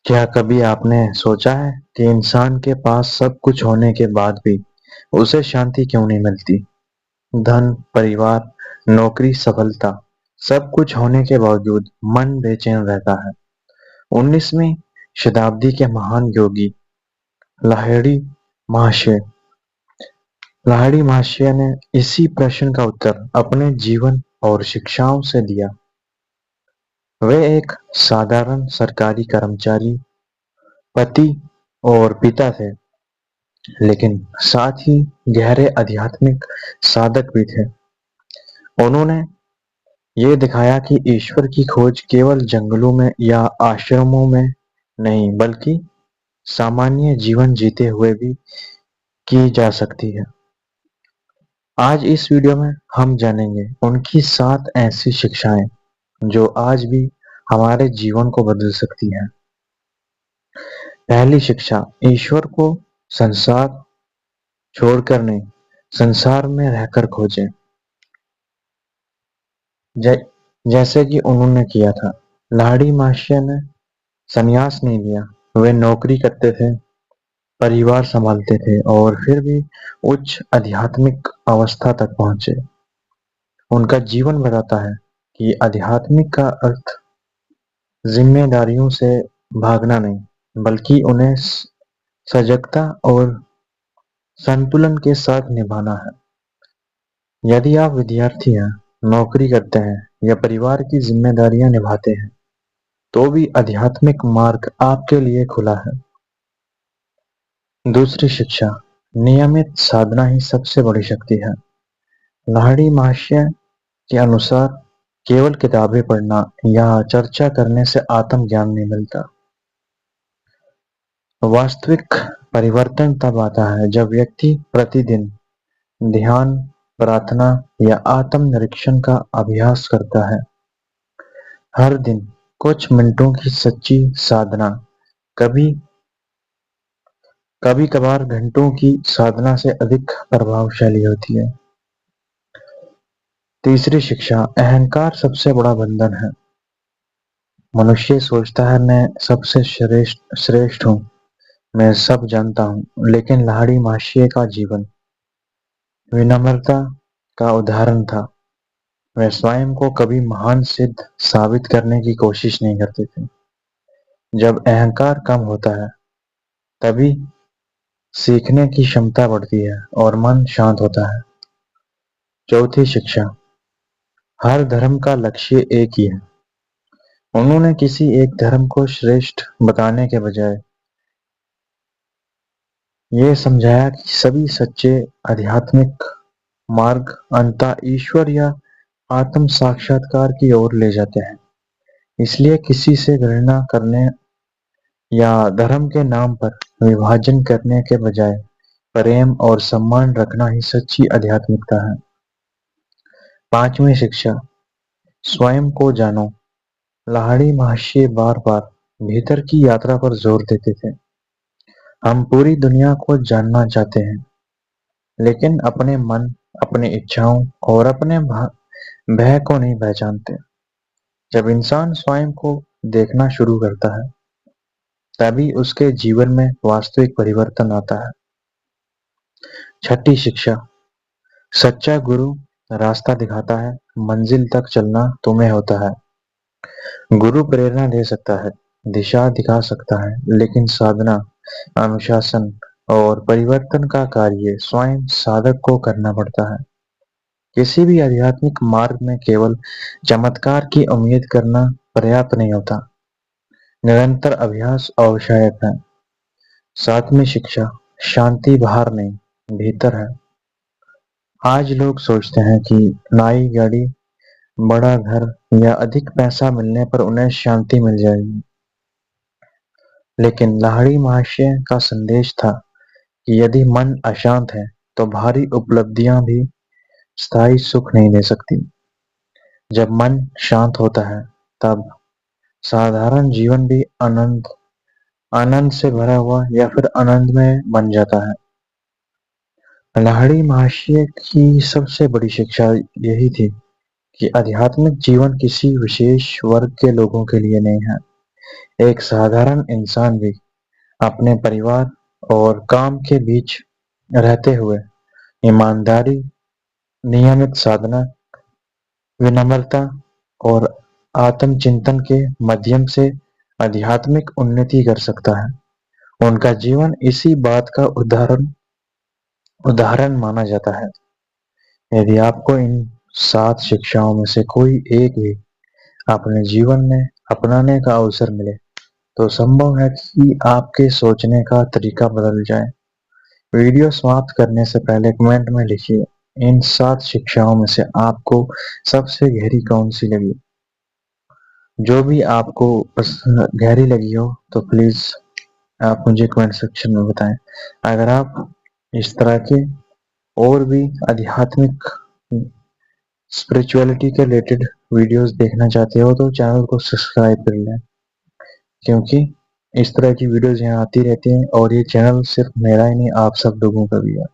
क्या कभी आपने सोचा है कि इंसान के पास सब कुछ होने के बाद भी उसे शांति क्यों नहीं मिलती? धन, परिवार, नौकरी, सफलता, सब कुछ होने के बावजूद मन बेचैन रहता है। 19वीं शताब्दी के महान योगी लाहिड़ी महाशय लाहिड़ी महाशय ने इसी प्रश्न का उत्तर अपने जीवन और शिक्षाओं से दिया। वे एक साधारण सरकारी कर्मचारी, पति और पिता थे, लेकिन साथ ही गहरे आध्यात्मिक साधक भी थे। उन्होंने ये दिखाया कि ईश्वर की खोज केवल जंगलों में या आश्रमों में नहीं, बल्कि सामान्य जीवन जीते हुए भी की जा सकती है। आज इस वीडियो में हम जानेंगे उनकी 7 ऐसी शिक्षाएं जो आज भी हमारे जीवन को बदल सकती हैं। पहली शिक्षा, ईश्वर को संसार छोड़कर नहीं, संसार में रहकर खोजें। जै जैसे कि उन्होंने किया था। लाहिड़ी महाशय ने संन्यास नहीं लिया। वे नौकरी करते थे, परिवार संभालते थे और फिर भी उच्च आध्यात्मिक अवस्था तक पहुंचे। उनका जीवन बताता है कि आध्यात्मिक का अर्थ जिम्मेदारियों से भागना नहीं, बल्कि उन्हें सजगता और संतुलन के साथ निभाना है। यदि आप विद्यार्थी हैं, नौकरी करते हैं या परिवार की जिम्मेदारियां निभाते हैं, तो भी आध्यात्मिक मार्ग आपके लिए खुला है। दूसरी शिक्षा, नियमित साधना ही सबसे बड़ी शक्ति है। लाहिड़ी महाशय के अनुसार केवल किताबें पढ़ना या चर्चा करने से आत्मज्ञान नहीं मिलता। वास्तविक परिवर्तन तब आता है जब व्यक्ति प्रतिदिन ध्यान, प्रार्थना या आत्म-निरीक्षण का अभ्यास करता है। हर दिन कुछ मिनटों की सच्ची साधना कभी कभी-कभार घंटों की साधना से अधिक प्रभावशाली होती है। तीसरी शिक्षा, अहंकार सबसे बड़ा बंधन है। मनुष्य सोचता है मैं सबसे श्रेष्ठ हूँ, मैं सब जानता हूँ, लेकिन लाहिड़ी महाशय का जीवन विनम्रता का उदाहरण था। वे स्वयं को कभी महान सिद्ध साबित करने की कोशिश नहीं करते थे। जब अहंकार कम होता है, तभी सीखने की क्षमता बढ़ती है और मन शांत होता है। चौथी शिक्षा, हर धर्म का लक्ष्य एक ही है। उन्होंने किसी एक धर्म को श्रेष्ठ बताने के बजाय ये समझाया कि सभी सच्चे आध्यात्मिक मार्ग अंततः ईश्वर या आत्म साक्षात्कार की ओर ले जाते हैं। इसलिए किसी से घृणा करने या धर्म के नाम पर विभाजन करने के बजाय प्रेम और सम्मान रखना ही सच्ची आध्यात्मिकता है। पांचवी शिक्षा, स्वयं को जानो। लाहिड़ी महाशय बार बार भीतर की यात्रा पर जोर देते थे। हम पूरी दुनिया को जानना चाहते हैं, लेकिन अपने मन, अपनी इच्छाओं और अपने भय को नहीं पहचानते। जब इंसान स्वयं को देखना शुरू करता है, तभी उसके जीवन में वास्तविक परिवर्तन आता है। छठी शिक्षा, सच्चा गुरु रास्ता दिखाता है, मंजिल तक चलना तुम्हें होता है। गुरु प्रेरणा दे सकता है, दिशा दिखा सकता है, लेकिन साधना, अनुशासन और परिवर्तन का कार्य स्वयं साधक को करना पड़ता है। किसी भी आध्यात्मिक मार्ग में केवल चमत्कार की उम्मीद करना पर्याप्त नहीं होता। निरंतर अभ्यास आवश्यक है। सातवीं शिक्षा, शांति बाहर नहीं, भीतर है। आज लोग सोचते हैं कि नई गाड़ी, बड़ा घर या अधिक पैसा मिलने पर उन्हें शांति मिल जाएगी, लेकिन लाहिड़ी महाशय का संदेश था कि यदि मन अशांत है, तो भारी उपलब्धियां भी स्थायी सुख नहीं दे सकती। जब मन शांत होता है, तब साधारण जीवन भी आनंद आनंद से भरा हुआ या फिर आनंदमय बन जाता है। लाहिड़ी महाशय की सबसे बड़ी शिक्षा यही थी कि आध्यात्मिक जीवन किसी विशेष वर्ग के लोगों के लिए नहीं है, एक साधारण इंसान भी अपने परिवार और काम के बीच रहते हुए ईमानदारी, नियमित साधना, विनम्रता और आत्म-चिंतन के माध्यम से आध्यात्मिक उन्नति कर सकता है। उनका जीवन इसी बात का उदाहरण माना जाता है। यदि आपको इन 7 शिक्षाओं में से कोई एक भी अपने जीवन में अपनाने का अवसर मिले, तो संभव है कि आपके सोचने का तरीका बदल जाए। वीडियो समाप्त करने से पहले कमेंट में लिखिए, इन 7 शिक्षाओं में से आपको सबसे गहरी कौन-सी लगी? जो भी आपको गहरी लगी हो तो प्लीज़ आप मुझे कमेंट सेक्शन में बताएं। अगर आप इस तरह के और भी आध्यात्मिक स्पिरिचुअलिटी के रिलेटेड वीडियोस देखना चाहते हो तो चैनल को सब्सक्राइब कर लें, क्योंकि इस तरह की वीडियोस यहाँ आती रहती हैं और ये चैनल सिर्फ मेरा ही नहीं, आप सब लोगों का भी है।